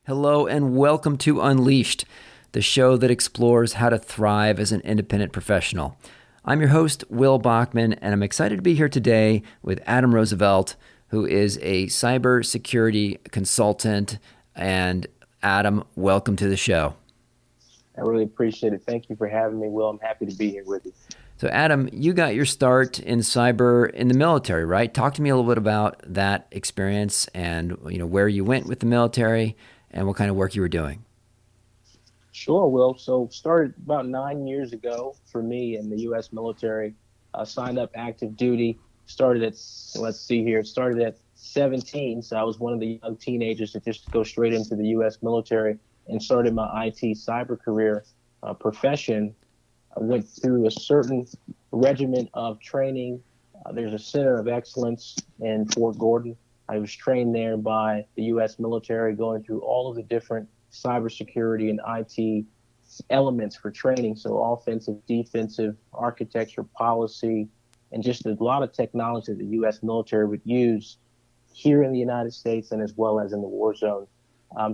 Hello and welcome to Unleashed, the show that explores how to thrive as an independent professional. I'm your host, Will Bachman, and I'm excited to be here today with Adam Roosevelt, who is a cybersecurity consultant. And Adam, welcome to the show. I really appreciate it. Thank you for having me, Will. I'm happy to be here with you. So Adam, you got your start in cyber in the military, right? Talk to me a little bit about that experience and where you went with the military and what kind of work you were doing. Sure, Will. So started about 9 years ago for me in the U.S. military. Signed up active duty. Started at 17. So I was one of the young teenagers that just go straight into the U.S. military and started my IT cyber career profession. I went through a certain regimen of training. There's a center of excellence in Fort Gordon. I was trained there by the U.S. military, going through all of the different cybersecurity and IT elements for training. So offensive, defensive, architecture, policy, and just a lot of technology that the U.S. military would use here in the United States and as well as in the war zone.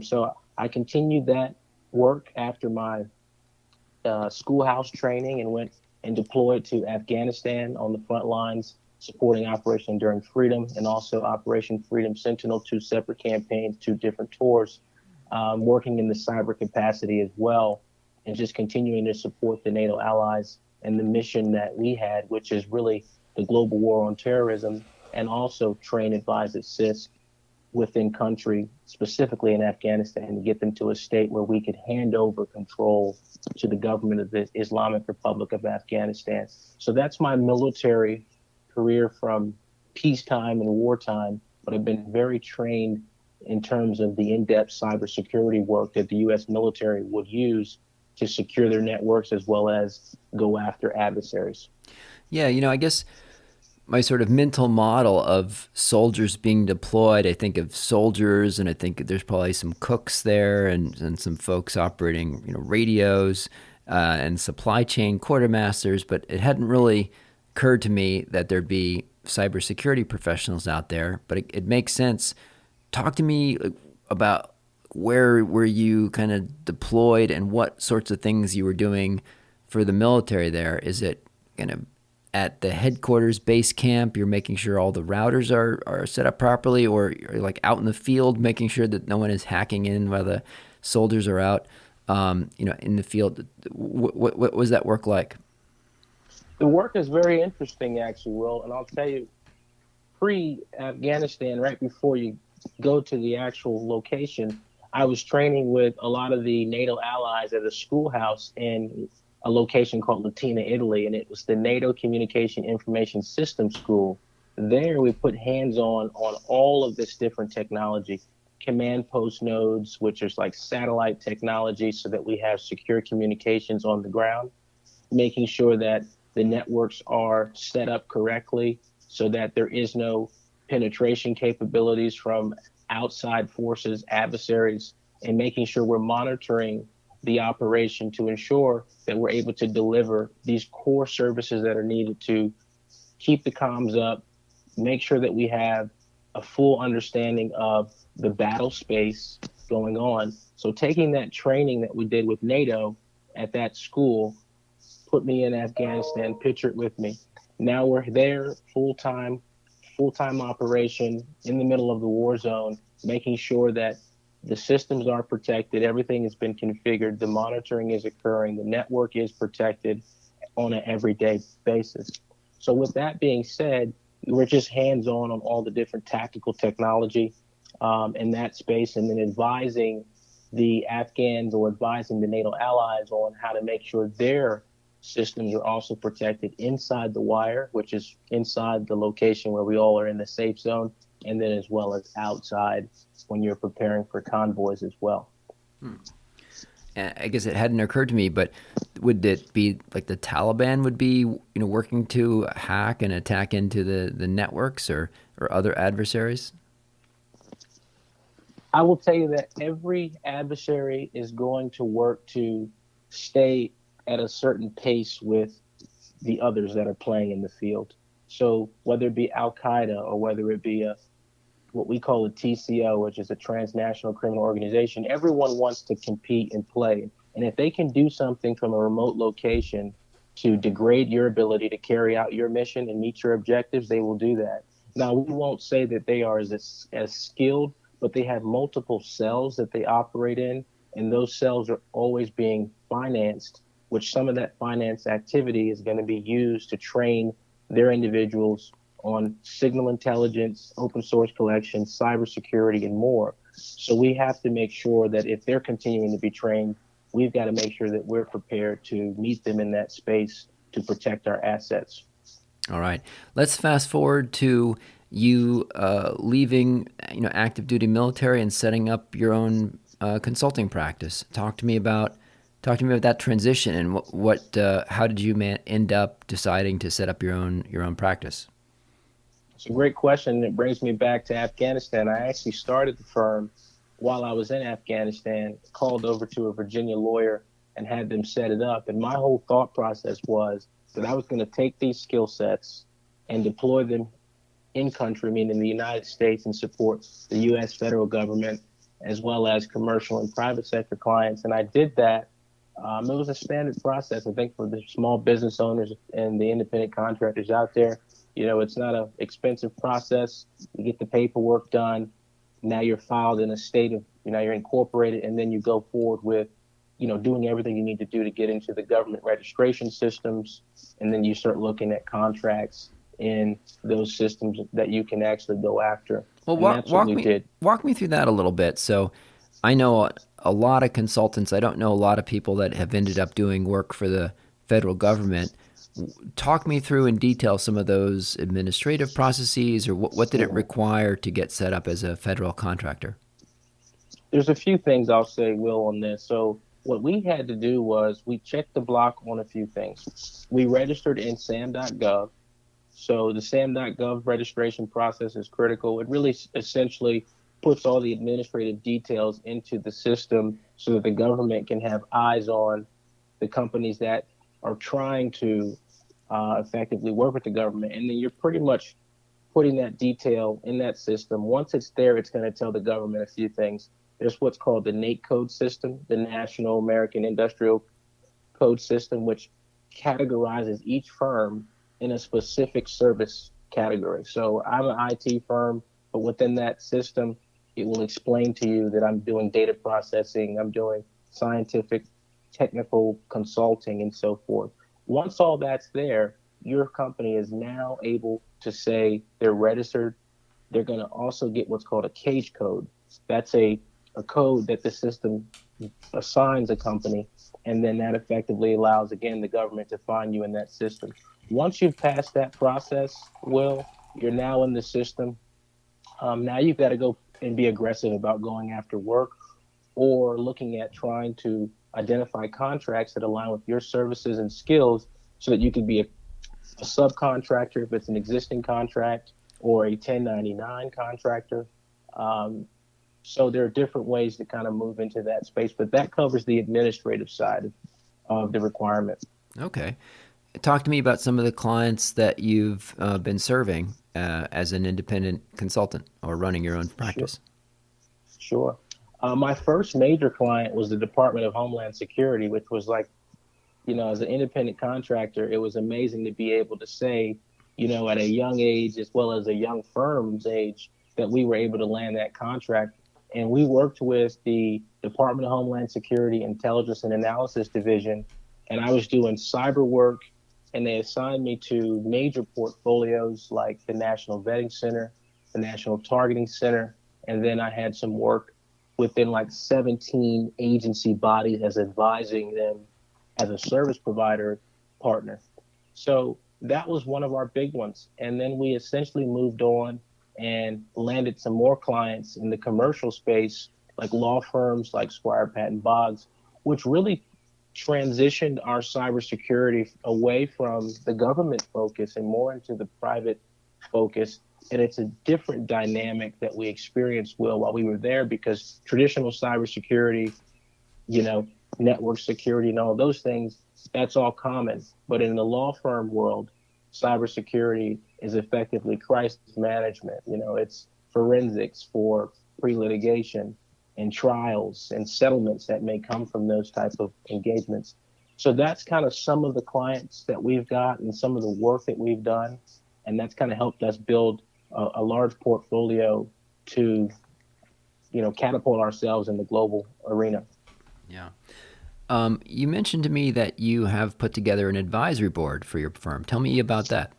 So I continued that work after my schoolhouse training and went and deployed to Afghanistan on the front lines, supporting Operation Enduring Freedom and also Operation Freedom Sentinel, two separate campaigns, two different tours, working in the cyber capacity as well, and just continuing to support the NATO allies and the mission that we had, which is really the global war on terrorism, and also train, advise, assist within country, specifically in Afghanistan, to get them to a state where we could hand over control to the government of the Islamic Republic of Afghanistan. So that's my military career from peacetime and wartime, but I've been very trained in terms of the in-depth cybersecurity work that the U.S. military would use to secure their networks as well as go after adversaries. Yeah, I guess my sort of mental model of soldiers being deployed, I think of soldiers and I think there's probably some cooks there and some folks operating, radios and supply chain quartermasters, but it hadn't really occurred to me that there'd be cybersecurity professionals out there, but it makes sense. Talk to me about where were you kind of deployed and what sorts of things you were doing for the military there. Is it kind of at the headquarters base camp, you're making sure all the routers are set up properly, or you're like out in the field making sure that no one is hacking in while the soldiers are out, in the field? What was that work like? The work is very interesting, actually, Will, and I'll tell you, pre-Afghanistan, right before you go to the actual location, I was training with a lot of the NATO allies at a schoolhouse in a location called Latina, Italy, and it was the NATO Communication Information System School. There we put hands-on all of this different technology, command post nodes, which is like satellite technology so that we have secure communications on the ground, making sure that the networks are set up correctly so that there is no penetration capabilities from outside forces, adversaries, and making sure we're monitoring the operation to ensure that we're able to deliver these core services that are needed to keep the comms up, make sure that we have a full understanding of the battle space going on. So taking that training that we did with NATO at that school, put me in Afghanistan, picture it with me. Now we're there full-time operation in the middle of the war zone, making sure that the systems are protected, everything has been configured, the monitoring is occurring, the network is protected on an everyday basis. So with that being said, we're just hands-on all the different tactical technology in that space, and then advising the Afghans or advising the NATO allies on how to make sure their systems are also protected inside the wire, which is inside the location where we all are in the safe zone, and then as well as outside when you're preparing for convoys as well. I guess it hadn't occurred to me, but would it be like the Taliban would be, working to hack and attack into the networks or other adversaries? I will tell you that every adversary is going to work to stay at a certain pace with the others that are playing in the field. So whether it be Al Qaeda or whether it be a what we call a TCO, which is a transnational criminal organization. Everyone wants to compete and play. And if they can do something from a remote location to degrade your ability to carry out your mission and meet your objectives, they will do that. Now, we won't say that they are as skilled, but they have multiple cells that they operate in, and those cells are always being financed, which some of that finance activity is going to be used to train their individuals on signal intelligence, open source collection, cybersecurity, and more. So we have to make sure that if they're continuing to be trained, we've got to make sure that we're prepared to meet them in that space to protect our assets. All right. Let's fast forward to you leaving, active duty military and setting up your own consulting practice. Talk to me about that transition and how did you end up deciding to set up your own practice? It's a great question. It brings me back to Afghanistan. I actually started the firm while I was in Afghanistan, called over to a Virginia lawyer and had them set it up. And my whole thought process was that I was going to take these skill sets and deploy them in country, meaning the United States, and support the U.S. federal government as well as commercial and private sector clients. And I did that. It was a standard process, I think, for the small business owners and the independent contractors out there. It's not an expensive process. You get the paperwork done. Now you're filed in a state of, you're incorporated, and then you go forward with, doing everything you need to do to get into the government registration systems. And then you start looking at contracts in those systems that you can actually go after. Well, And that's what we did. walk me through that a little bit. So, I know a lot of consultants. I don't know a lot of people that have ended up doing work for the federal government. Talk me through in detail some of those administrative processes, or what did it require to get set up as a federal contractor? There's a few things I'll say, Will, on this. So what we had to do was we checked the block on a few things. We registered in SAM.gov. So the SAM.gov registration process is critical. It really essentially puts all the administrative details into the system so that the government can have eyes on the companies that are trying to effectively work with the government. And then you're pretty much putting that detail in that system. Once it's there, it's going to tell the government a few things. There's what's called the NAIC code system, the National American Industrial Code System, which categorizes each firm in a specific service category. So I'm an IT firm, but within that system, it will explain to you that I'm doing data processing, I'm doing scientific, technical consulting, and so forth. Once all that's there, your company is now able to say they're registered. They're going to also get what's called a cage code. That's a code that the system assigns a company, and then that effectively allows, again, the government to find you in that system. Once you've passed that process, Will, you're now in the system. Now you've got to go and be aggressive about going after work or looking at trying to identify contracts that align with your services and skills so that you can be a subcontractor if it's an existing contract or a 1099 contractor. So there are different ways to kind of move into that space, but that covers the administrative side of the requirement. Okay. Talk to me about some of the clients that you've been serving as an independent consultant or running your own practice. Sure. My first major client was the Department of Homeland Security, which was like, as an independent contractor, it was amazing to be able to say, at a young age, as well as a young firm's age, that we were able to land that contract. And we worked with the Department of Homeland Security Intelligence and Analysis Division, and I was doing cyber work, and they assigned me to major portfolios like the National Vetting Center, the National Targeting Center, and then I had some work within like 17 agency bodies as advising them as a service provider partner. So that was one of our big ones. And then we essentially moved on and landed some more clients in the commercial space, like law firms like Squire Patton Boggs, which really transitioned our cybersecurity away from the government focus and more into the private focus. And it's a different dynamic that we experienced, Will, while we were there, because traditional cybersecurity, network security and all those things, that's all common. But in the law firm world, cybersecurity is effectively crisis management. It's forensics, for pre-litigation and trials and settlements that may come from those type of engagements. So that's kind of some of the clients that we've got and some of the work that we've done, and that's kind of helped us build a large portfolio to, catapult ourselves in the global arena. Yeah. You mentioned to me that you have put together an advisory board for your firm. Tell me about that.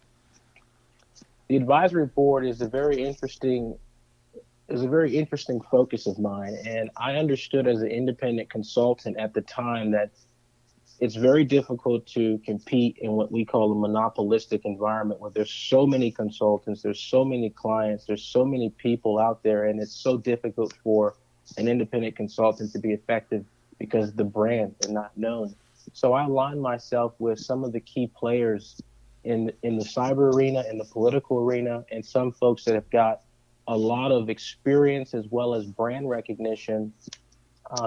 The advisory board is a very interesting focus of mine, and I understood as an independent consultant at the time that it's very difficult to compete in what we call a monopolistic environment where there's so many consultants, there's so many clients, there's so many people out there, and it's so difficult for an independent consultant to be effective because the brands are not known. So I aligned myself with some of the key players in the cyber arena, in the political arena, and some folks that have got a lot of experience as well as brand recognition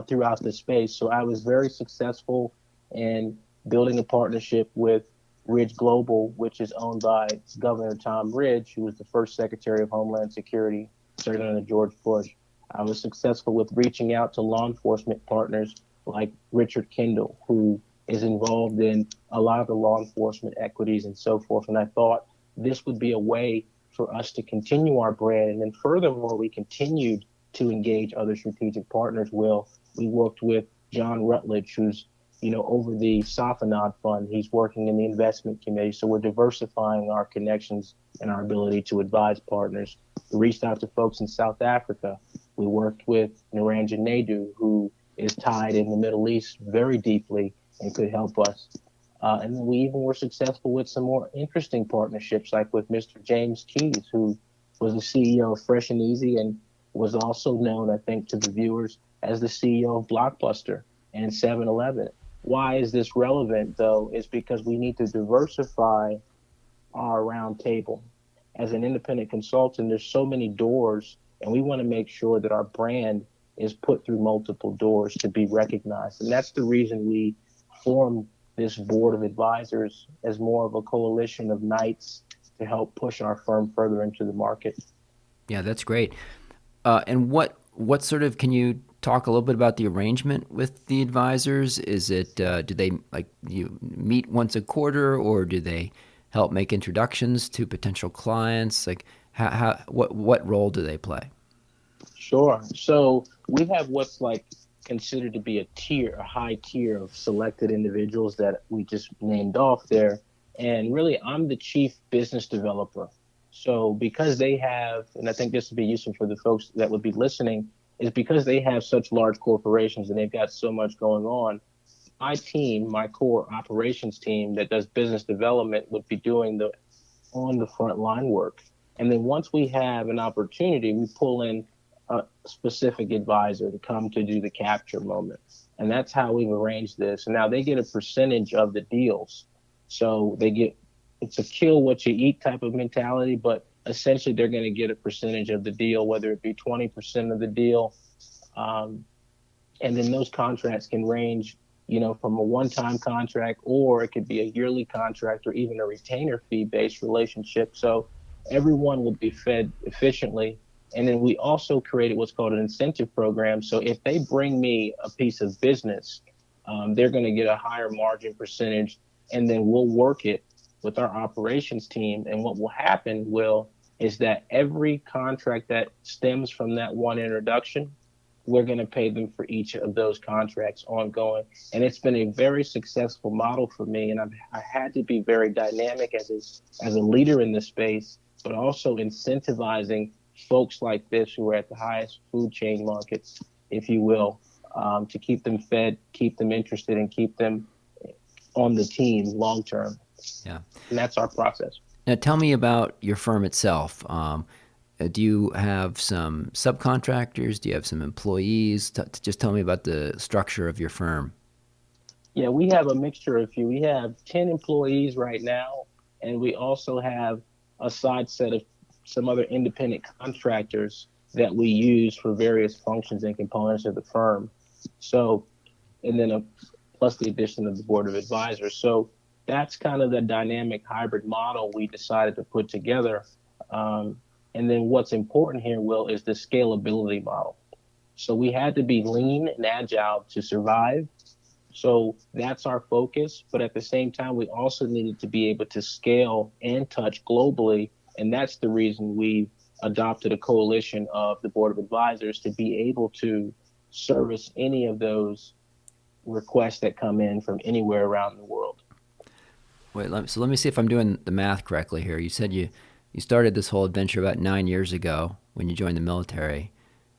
throughout the space. So I was very successful in building a partnership with Ridge Global, which is owned by Governor Tom Ridge, who was the first Secretary of Homeland Security, served under George Bush. I was successful with reaching out to law enforcement partners like Richard Kendall, who is involved in a lot of the law enforcement equities and so forth. And I thought this would be a way for us to continue our brand. And then furthermore, we continued to engage other strategic partners. We worked with John Rutledge, who's over the Safanad Fund. He's working in the investment committee. So we're diversifying our connections and our ability to advise partners. We reached out to folks in South Africa. We worked with Naranja Naidu, who is tied in the Middle East very deeply and could help us. And then we even were successful with some more interesting partnerships, like with Mr. James Keys, who was the CEO of Fresh and Easy and was also known, I think, to the viewers as the CEO of Blockbuster and 7-Eleven. Why is this relevant, though? Is because we need to diversify our round table. As an independent consultant, there's so many doors, and we want to make sure that our brand is put through multiple doors to be recognized. And that's the reason we formed this board of advisors as more of a coalition of knights to help push our firm further into the market. Yeah, that's great. And what sort of, can you talk a little bit about the arrangement with the advisors? Is it, do they, like, you meet once a quarter, or do they help make introductions to potential clients? Like, what role do they play? Sure. So we have what's like considered to be a high tier of selected individuals that we just named off there. And really, I'm the chief business developer. So because they have, and I think this would be useful for the folks that would be listening, is because they have such large corporations and they've got so much going on, my team, my core operations team that does business development, would be doing the on the front line work. And then once we have an opportunity, we pull in a specific advisor to come to do the capture moment. And that's how we've arranged this. And now they get a percentage of the deals. So it's a kill what you eat type of mentality, but essentially they're going to get a percentage of the deal, whether it be 20% of the deal. And then those contracts can range, from a one-time contract, or it could be a yearly contract, or even a retainer fee-based relationship. So everyone will be fed efficiently. And then we also created what's called an incentive program. So if they bring me a piece of business, they're going to get a higher margin percentage, and then we'll work it with our operations team. And what will happen is that every contract that stems from that one introduction, we're going to pay them for each of those contracts ongoing. And it's been a very successful model for me. And I had to be very dynamic as a leader in this space, but also incentivizing folks like this who are at the highest food chain markets, if you will, to keep them fed, keep them interested, and keep them on the team long term. Yeah. And that's our process. Now, tell me about your firm itself. Do you have some subcontractors? Do you have some employees? Just tell me about the structure of your firm. Yeah, we have a mixture of few. We have 10 employees right now, and we also have a side set of some other independent contractors that we use for various functions and components of the firm. So, and then plus the addition of the board of advisors. So that's kind of the dynamic hybrid model we decided to put together. And And then what's important here, Will, is the scalability model. So we had to be lean and agile to survive. So that's our focus. But at the same time, we also needed to be able to scale and touch globally. And that's the reason we adopted a coalition of the board of advisors to be able to service any of those requests that come in from anywhere around the world. Wait, so let me see if I'm doing the math correctly here. You said you started this whole adventure about 9 years ago when you joined the military,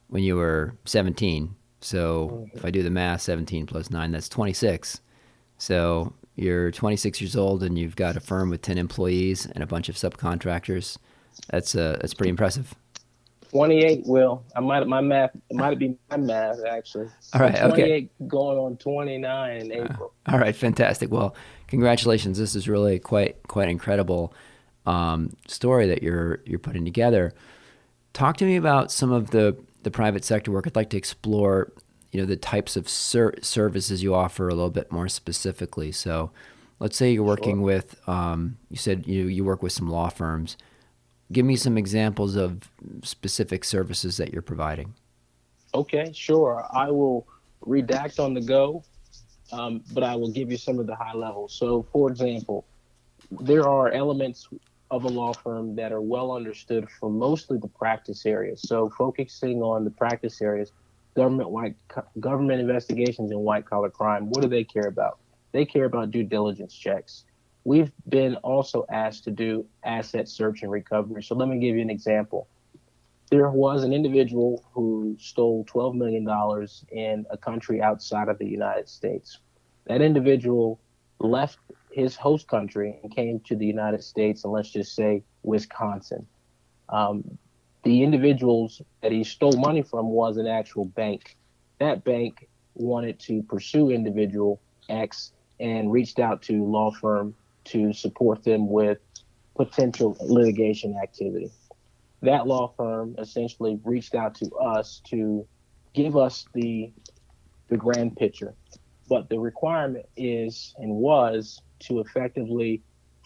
when you were 17. So if I do the math, 17 plus 9, that's 26. So you're 26 years old and you've got a firm with 10 employees and a bunch of subcontractors. That's pretty impressive. 28, Will. My math, it might be my math actually. All So right. Okay. 28 going on 29 in April. All right. Fantastic. Well, congratulations. This is really quite incredible story that you're putting together. Talk to me about some of the private sector work. I'd like to explore, the types of services you offer a little bit more specifically. So, let's say you're Sure. working with, you said you work with some law firms. Give me some examples of specific services that you're providing. Okay, sure. I will redact on the go, but I will give you some of the high levels. So, for example, there are elements of a law firm that are well understood for mostly the practice areas. So, focusing on the practice areas, government investigations and white collar crime. What do they care about? They care about due diligence checks. We've been also asked to do asset search and recovery. So, let me give you an example. There was an individual who stole $12 million dollars in a country outside of the United States. That individual left his host country and came to the United States, and let's just say Wisconsin. Um, the individuals that he stole money from was an actual bank. That bank wanted to pursue individual X and reached out to law firm to support them with potential litigation activity. That law firm essentially reached out to us to give us the grand picture. But the requirement is and was to effectively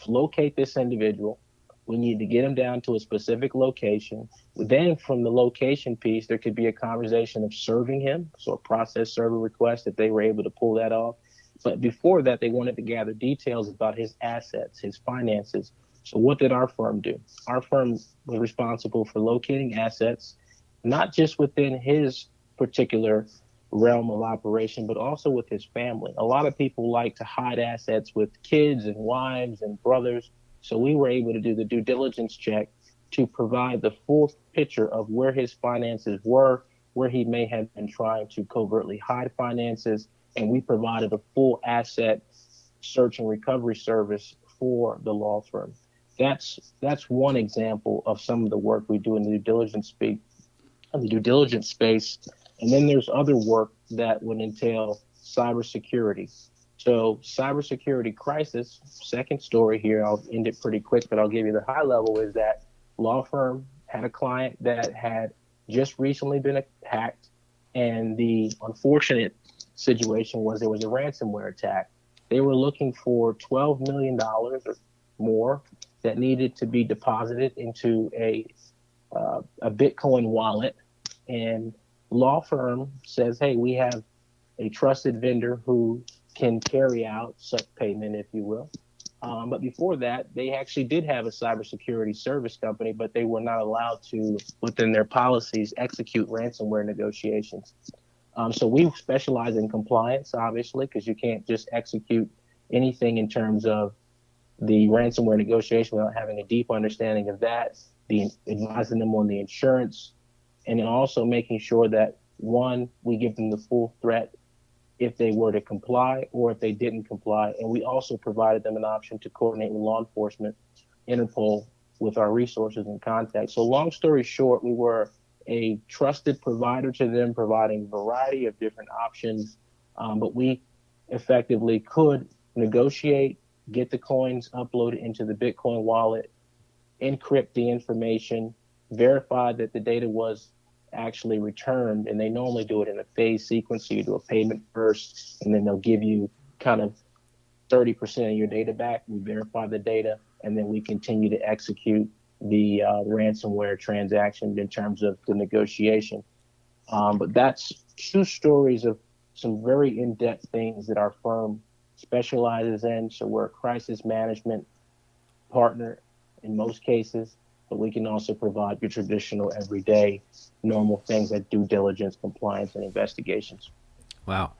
locate this individual. We need to get him down to a specific location. Then, from the location piece, there could be a conversation of serving him, so a process server request if they were able to pull that off. But before that, they wanted to gather details about his assets, his finances. So, what did our firm do? Our firm was responsible for locating assets, not just within his particular realm of operation, but also with his family. A lot of people like to hide assets with kids and wives and brothers. So we were able to do the due diligence check to provide the full picture of where his finances were, where he may have been trying to covertly hide finances. And we provided a full asset search and recovery service for the law firm. That's one example of some of the work we do in the due diligence space. And then there's other work that would entail cybersecurity. So, cybersecurity crisis, second story here, I'll end it pretty quick, but I'll give you the high level is that law firm had a client that had just recently been hacked. And the unfortunate situation was there was a ransomware attack. They were looking for $12 million dollars or more that needed to be deposited into a Bitcoin wallet, and law firm says, hey, we have a trusted vendor who can carry out such payment, if you will. But before that, they actually did have a cybersecurity service company, but they were not allowed to, within their policies, execute ransomware negotiations. So we specialize in compliance, obviously, because you can't just execute anything in terms of the ransomware negotiation without having a deep understanding of that, advising them on the insurance, and then also making sure that one, we give them the full threat if they were to comply or if they didn't comply. And we also provided them an option to coordinate with law enforcement, Interpol, with our resources and contacts. So long story short, we were a trusted provider to them, providing a variety of different options. But we effectively could negotiate, get the coins uploaded into the Bitcoin wallet, encrypt the information, verify that the data was actually returned. And they normally do it in a phase sequence. So you do a payment first, and then they'll give you kind of 30% of your data back. We verify the data, and then we continue to execute ransomware transaction in terms of the negotiation. But that's two stories of some very in-depth things that our firm specializes in. So we're a crisis management partner in most cases, but we can also provide your traditional everyday normal things like due diligence, compliance, and investigations. Wow.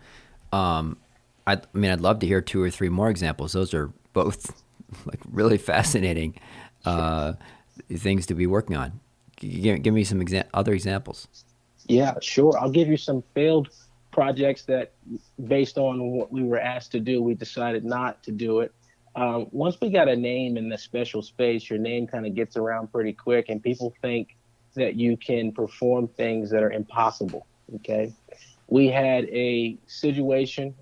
Um, I mean, I'd love to hear two or three more examples. Those are both like really fascinating Sure. uh, things to be working on. Give me some other examples. Yeah, sure. I'll give you some failed projects that, based on what we were asked to do, we decided not to do it. Once we got a name in the special space, your name kind of gets around pretty quick, and people think that you can perform things that are impossible. Okay. We had a situation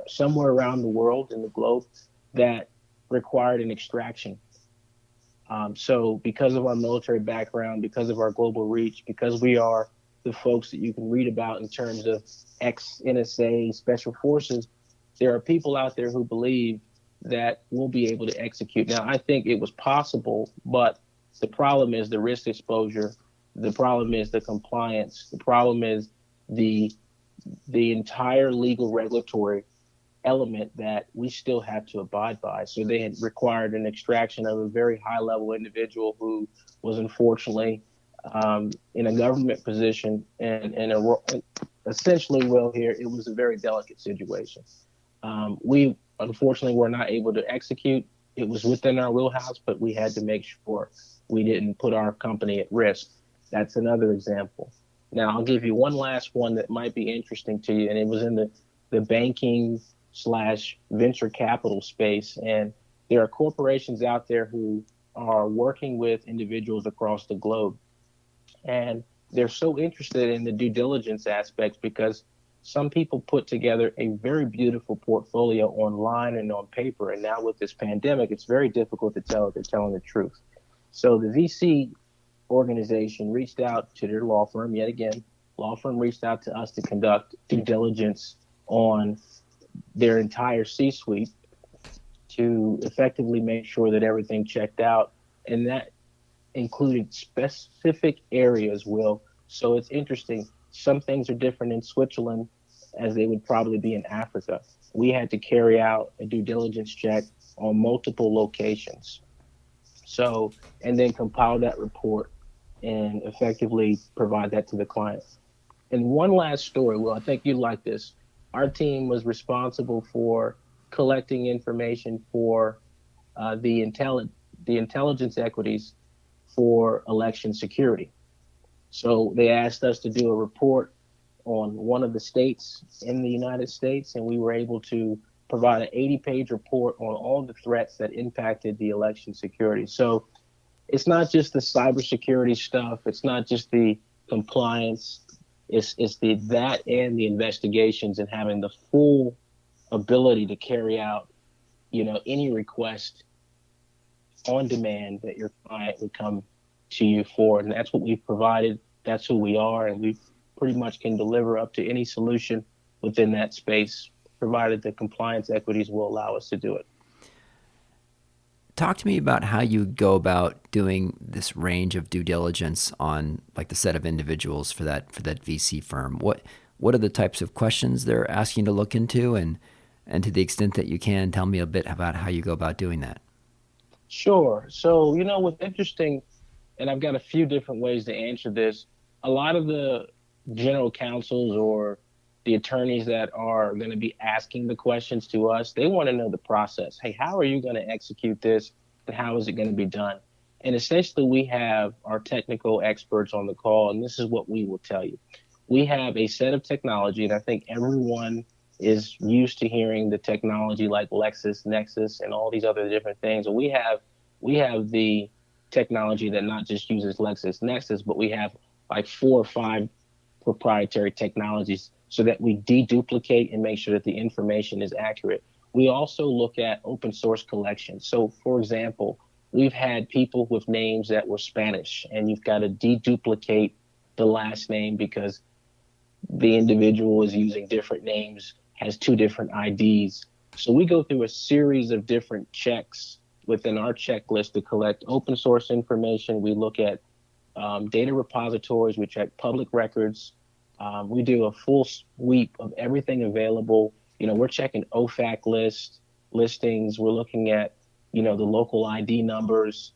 somewhere around the world in the globe that required an extraction. So, because of our military background, because of our global reach, because we are the folks that you can read about in terms of ex NSA special forces, there are people out there who believe that we'll be able to execute. Now, I think it was possible, but the problem is the risk exposure. The problem is the compliance. The problem is the the entire legal regulatory element that we still have to abide by. So they had required an extraction of a very high level individual who was unfortunately in a government position and essentially, well, here, it was a very delicate situation. We unfortunately were not able to execute. It was within our wheelhouse, but we had to make sure we didn't put our company at risk. That's another example. Now, I'll give you one last one that might be interesting to you, and it was in the banking slash venture capital space. And there are corporations out there who are working with individuals across the globe. And they're so interested in the due diligence aspects because some people put together a very beautiful portfolio online and on paper. And now with this pandemic, it's very difficult to tell if they're telling the truth. So the VC organization reached out to their law firm yet again. Law firm reached out to us to conduct due diligence on their entire C-suite to effectively make sure that everything checked out. And that included specific areas, Will. So it's interesting. Some things are different in Switzerland as they would probably be in Africa. We had to carry out a due diligence check on multiple locations. So, and then compile that report and effectively provide that to the client. And one last story, Will, I think you'd like this. Our team was responsible for collecting information for uh, the, intelli- the intelligence equities for election security. So they asked us to do a report on one of the states in the United States, and we were able to provide an 80-page report on all the threats that impacted the election security. So it's not just the cybersecurity stuff, it's not just the compliance, it's the that and the investigations and having the full ability to carry out, any request on demand that your client would come to you for. And that's what we've provided. That's who we are. And we pretty much can deliver up to any solution within that space, provided the compliance equities will allow us to do it. Talk to me about how you go about doing this range of due diligence on like the set of individuals for that VC firm. What are the types of questions they're asking to look into, and to the extent that you can, tell me a bit about how you go about doing that. Sure. So, what's interesting, and I've got a few different ways to answer this, a lot of the general counsels or the attorneys that are going to be asking the questions to us, they want to know the process. Hey, how are you going to execute this and how is it going to be done? And essentially, we have our technical experts on the call, and this is what we will tell you. We have a set of technology, and I think everyone is used to hearing the technology like Lexis, Nexus, and all these other different things. And we have the technology that not just uses Lexis Nexus, but we have like 4 or 5 proprietary technologies so that we deduplicate and make sure that the information is accurate. We also look at open source collections. So, for example, we've had people with names that were Spanish, and you've got to deduplicate the last name because the individual is using different names, has 2 different IDs. So we go through a series of different checks within our checklist to collect open source information. We look at data repositories, we check public records. We do a full sweep of everything available. We're checking OFAC listings. We're looking at, the local ID numbers.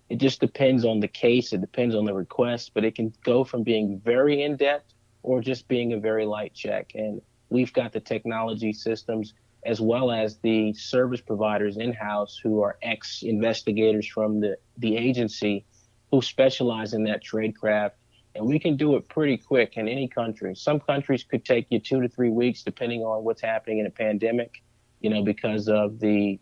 It just depends on the case. It depends on the request, but it can go from being very in depth or just being a very light check. And we've got the technology systems as well as the service providers in-house who are ex-investigators from the agency who specialize in that trade craft. And we can do it pretty quick in any country. Some countries could take you 2 to 3 weeks, depending on what's happening in a pandemic, because of the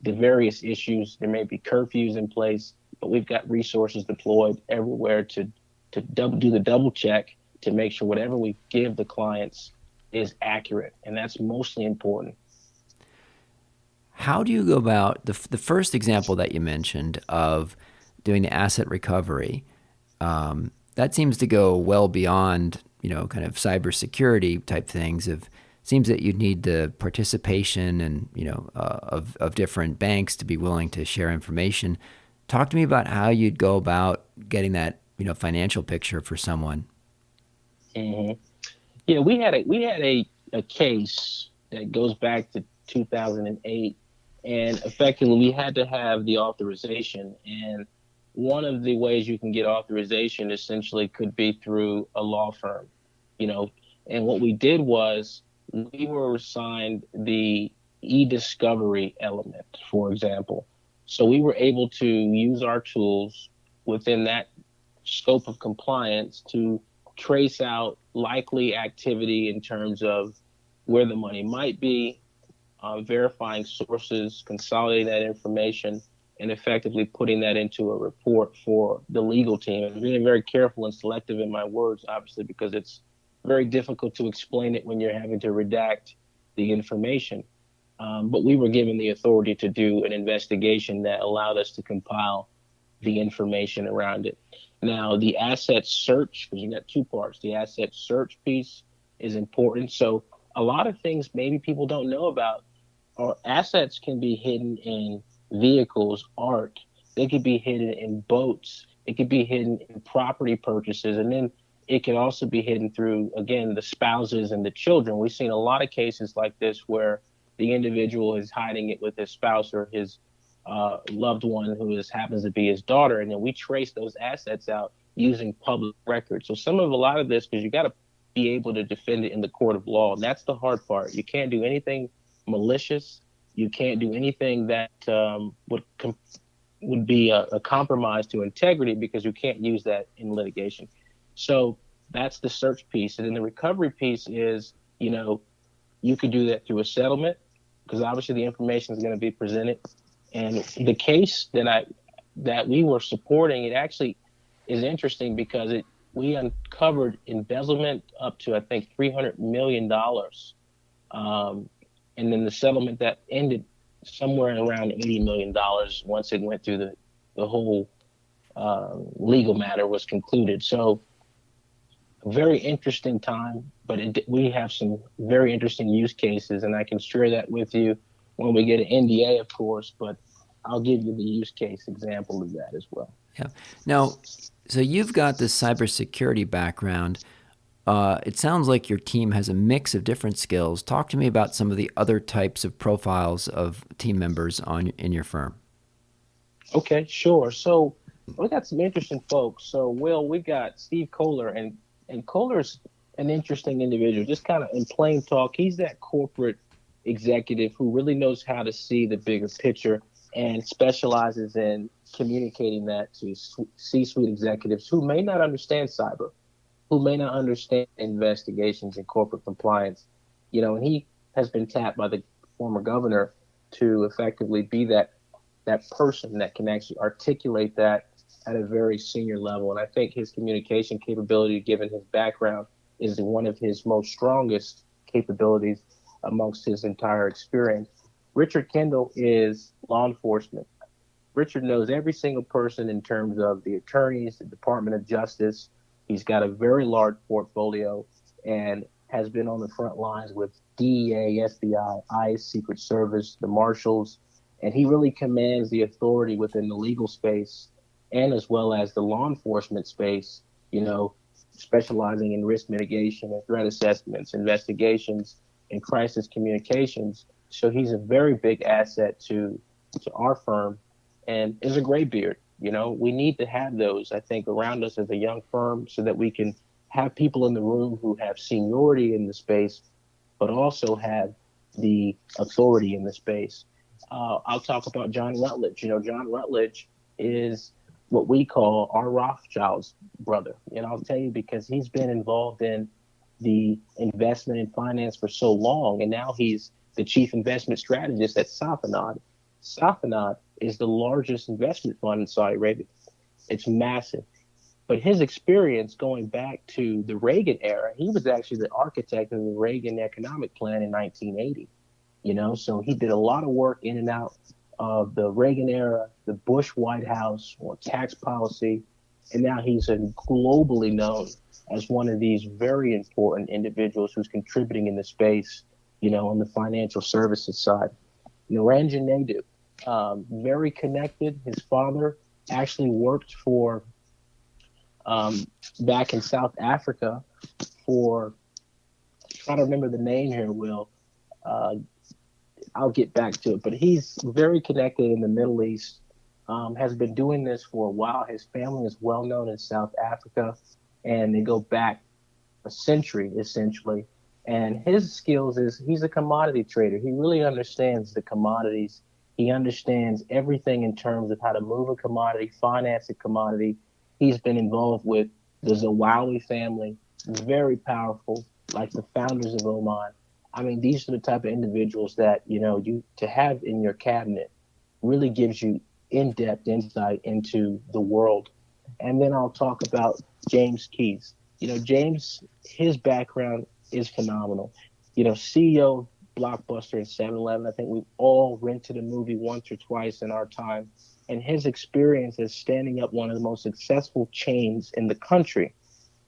various issues. There may be curfews in place, but we've got resources deployed everywhere to do the double check to make sure whatever we give the clients is accurate. And that's mostly important. How do you go about the first example that you mentioned of doing the asset recovery? That seems to go well beyond, kind of cybersecurity type things. Seems that you'd need the participation and, of different banks to be willing to share information. Talk to me about how you'd go about getting that, financial picture for someone. Mm-hmm. Yeah, we had a case that goes back to 2008, and effectively we had to have the authorization. And one of the ways you can get authorization essentially could be through a law firm, And what we did was we were assigned the e-discovery element, for example. So we were able to use our tools within that scope of compliance to trace out likely activity in terms of where the money might be, verifying sources, consolidating that information, and effectively putting that into a report for the legal team. And being very careful and selective in my words, obviously, because it's very difficult to explain it when you're having to redact the information. But we were given the authority to do an investigation that allowed us to compile the information around it. Now, the asset search, because you got two parts, the asset search piece is important. So a lot of things maybe people don't know about, or assets can be hidden in vehicles, art. They could be hidden in boats. It could be hidden in property purchases. And then it can also be hidden through, again, the spouses and the children. We've seen a lot of cases like this where the individual is hiding it with his spouse or his loved one who happens to be his daughter. And then we trace those assets out using public records. So a lot of this, because you got to be able to defend it in the court of law. And that's the hard part. You can't do anything malicious. You can't do anything that would be a compromise to integrity, because you can't use that in litigation. So that's the search piece. And then the recovery piece is, you could do that through a settlement, because obviously the information is going to be presented. And the case that we were supporting, it actually is interesting because we uncovered embezzlement up to, I think, $300 million. And then the settlement that ended somewhere around $80 million once it went through the whole legal matter was concluded. So a very interesting time, but we have some very interesting use cases, and I can share that with you when we get an NDA, of course, but I'll give you the use case example of that as well. Yeah. Now, so you've got this cybersecurity background. It sounds like your team has a mix of different skills. Talk to me about some of the other types of profiles of team members in your firm. Okay, sure. So we got some interesting folks. So, Will, we got Steve Kohler, and Kohler's an interesting individual. Just kind of in plain talk, he's that corporate executive who really knows how to see the bigger picture and specializes in communicating that to C-suite executives who may not understand cyber, who may not understand investigations and corporate compliance. And he has been tapped by the former governor to effectively be that person that can actually articulate that at a very senior level. And I think his communication capability, given his background, is one of his most strongest capabilities amongst his entire experience. Richard Kendall is law enforcement. Richard knows every single person in terms of the attorneys, the Department of Justice. He's got a very large portfolio and has been on the front lines with DEA, FBI, ICE, Secret Service, the Marshals, And he really commands the authority within the legal space and as well as the law enforcement space, you know, specializing in risk mitigation and threat assessments, investigations, and crisis communications. So he's a very big asset to our firm and is a gray beard. You know, we need to have those, I think, around us as a young firm so that we can have people in the room who have seniority in the space, but also have the authority in the space. I'll talk about John Rutledge. You know, John Rutledge is what we call our Rothschild's brother. And I'll tell you because he's been involved in the investment and finance for so long, and now he's the chief investment strategist at Safanad. Safanad is the largest investment fund in Saudi Arabia. It's massive. But his experience going back to the Reagan era, he was actually the architect of the Reagan economic plan in 1980. You know, so he did a lot of work in and out of the Reagan era, the Bush White House on tax policy, and now he's globally known as one of these very important individuals who's contributing in the space, you know, on the financial services side. Naranjan Naidu, very connected. His father actually worked for back in South Africa for, trying to remember the name here, Will. Uh, I'll get back to it, but he's very connected in the Middle East. Has been doing this for a while. His family is well known in South Africa, and they go back a century essentially. And his skills is he's a commodity trader. He really understands the commodities. He understands everything in terms of how to move a commodity, finance a commodity. He's been involved with the Zawawi family, very powerful, like the founders of Oman. I mean, these are the type of individuals that, you know, you to have in your cabinet really gives you in-depth insight into the world. And then I'll talk about James Keys. You know, James, his background is phenomenal. You know, CEO of Blockbuster and 7-Eleven. I think we've all rented a movie once or twice in our time. And his experience as standing up one of the most successful chains in the country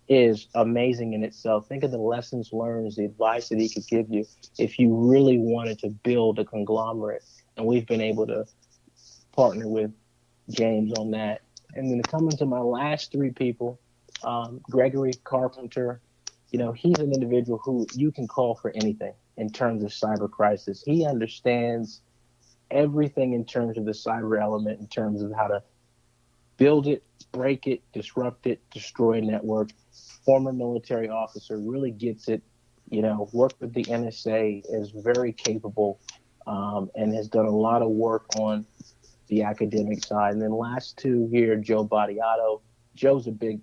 is amazing in itself. Think of the lessons learned, the advice that he could give you if you really wanted to build a conglomerate. And we've been able to partner with James on that. And then coming to my last three people, Gregory Carpenter, you know, he's an individual who you can call for anything in terms of cyber crisis. He understands everything in terms of the cyber element, in terms of how to build it, break it, disrupt it, destroy a network. Former military officer, really gets it, you know, worked with the NSA, is very capable, and has done a lot of work on the academic side. And then last two here, Joe Badiado. Joe's a big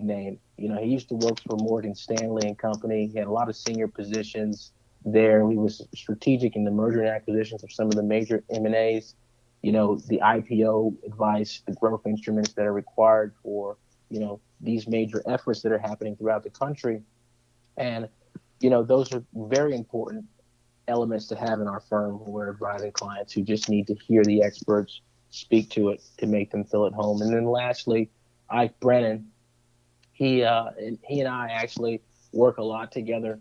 name. You know, he used to work for Morgan Stanley and Company. He had a lot of senior positions there. He was strategic in the merger and acquisitions of some of the major M&As. You know, the IPO advice, the growth instruments that are required for, you know, these major efforts that are happening throughout the country. And, you know, those are very important elements to have in our firm when we're advising clients who just need to hear the experts speak to it to make them feel at home. And then lastly, Ike Brennan, he and I actually work a lot together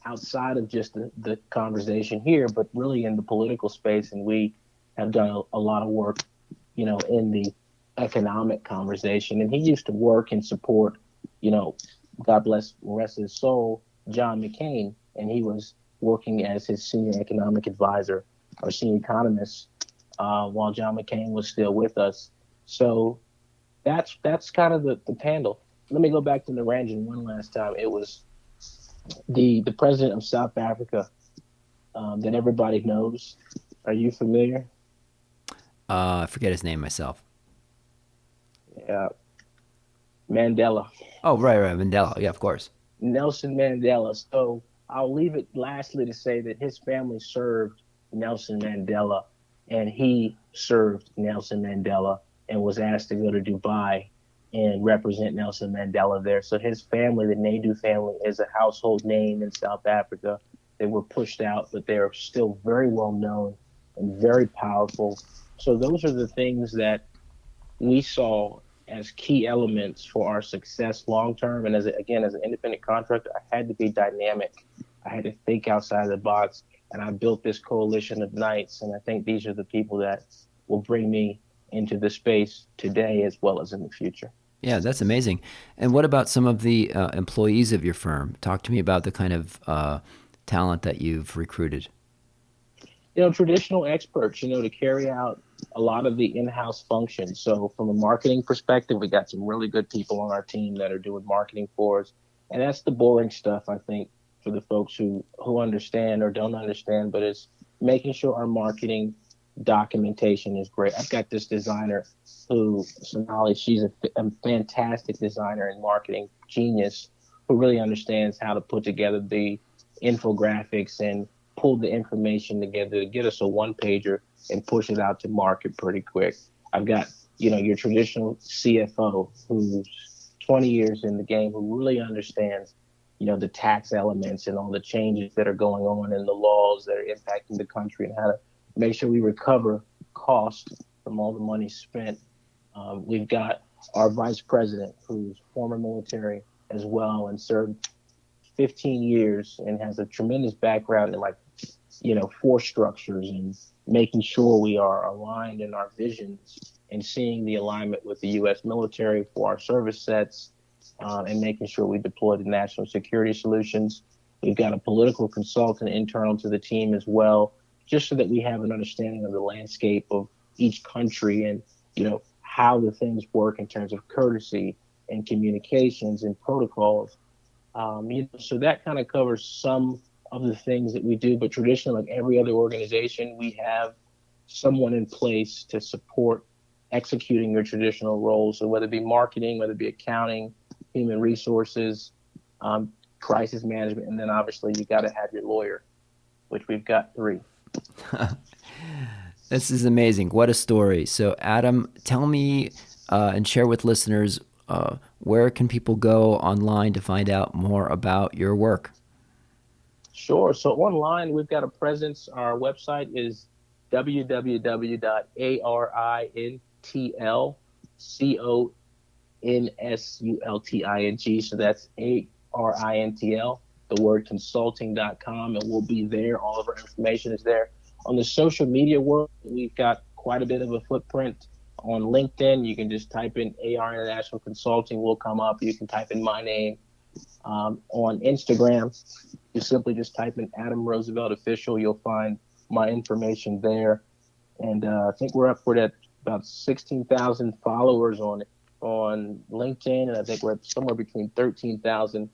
outside of just the conversation here, but really in the political space. And we have done a lot of work, you know, in the economic conversation. And he used to work and support, you know, God bless rest his soul, John McCain, and he was working as his senior economic advisor or senior economist while John McCain was still with us. So that's kind of the panel. Let me go back to Naranjan one last time. It was the president of South Africa that everybody knows. Are you familiar? I forget his name myself. Yeah, Mandela. Oh, right, Mandela. Yeah, of course. Nelson Mandela. So I'll leave it lastly to say that his family served Nelson Mandela, and he served Nelson Mandela and was asked to go to Dubai and represent Nelson Mandela there. So his family, the Naidu family, is a household name in South Africa. They were pushed out, but they are still very well known and very powerful. So those are the things that we saw as key elements for our success long term. And again, as an independent contractor, I had to be dynamic. I had to think outside the box. and I built this coalition of knights. And I think these are the people that will bring me into the space today as well as in the future. Yeah, that's amazing. And what about some of the employees of your firm? Talk to me about the kind of talent that you've recruited. Traditional experts, to carry out a lot of the in-house functions. So from a marketing perspective, we got some really good people on our team that are doing marketing for us. And that's the boring stuff, I think, for the folks who understand or don't understand, but it's making sure our marketing documentation is great. I've got this designer who, Sonali, she's a fantastic designer and marketing genius who really understands how to put together the infographics and pull the information together to get us a one pager and push it out to market pretty quick. I've got, your traditional CFO who's 20 years in the game, who really understands, the tax elements and all the changes that are going on in the laws that are impacting the country and how to make sure we recover cost from all the money spent. We've got our vice president who's former military as well and served 15 years and has a tremendous background in force structures and making sure we are aligned in our visions and seeing the alignment with the U.S. military for our service sets and making sure we deploy the national security solutions. We've got a political consultant internal to the team as well, just so that we have an understanding of the landscape of each country and, how the things work in terms of courtesy and communications and protocols. So that kind of covers some of the things that we do, but traditionally, like every other organization, we have someone in place to support executing your traditional roles. So whether it be marketing, whether it be accounting, human resources, crisis management, and then obviously you got to have your lawyer, which we've got 3. This is amazing. What a story. So, Adam, tell me and share with listeners where can people go online to find out more about your work? Sure. So online, we've got a presence. Our website is www.arintlconsulting. So that's ARINTL, the word consulting.com, and we'll be there. All of our information is there. On the social media world, we've got quite a bit of a footprint. On LinkedIn, you can just type in AR International Consulting, will come up. You can type in my name. On Instagram, you simply just type in Adam Roosevelt Official. You'll find my information there. And I think we're upward at about 16,000 followers on LinkedIn, and I think we're at somewhere between 13,000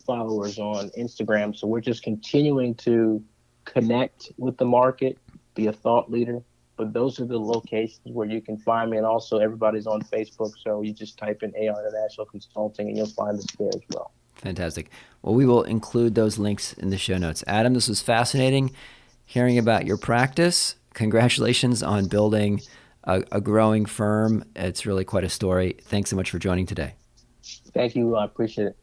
followers on Instagram. So we're just continuing to connect with the market, be a thought leader. But those are the locations where you can find me. And also everybody's on Facebook. So you just type in AR International Consulting and you'll find us there as well. Fantastic. Well, we will include those links in the show notes. Adam, this was fascinating hearing about your practice. Congratulations on building a growing firm. It's really quite a story. Thanks so much for joining today. Thank you. I appreciate it.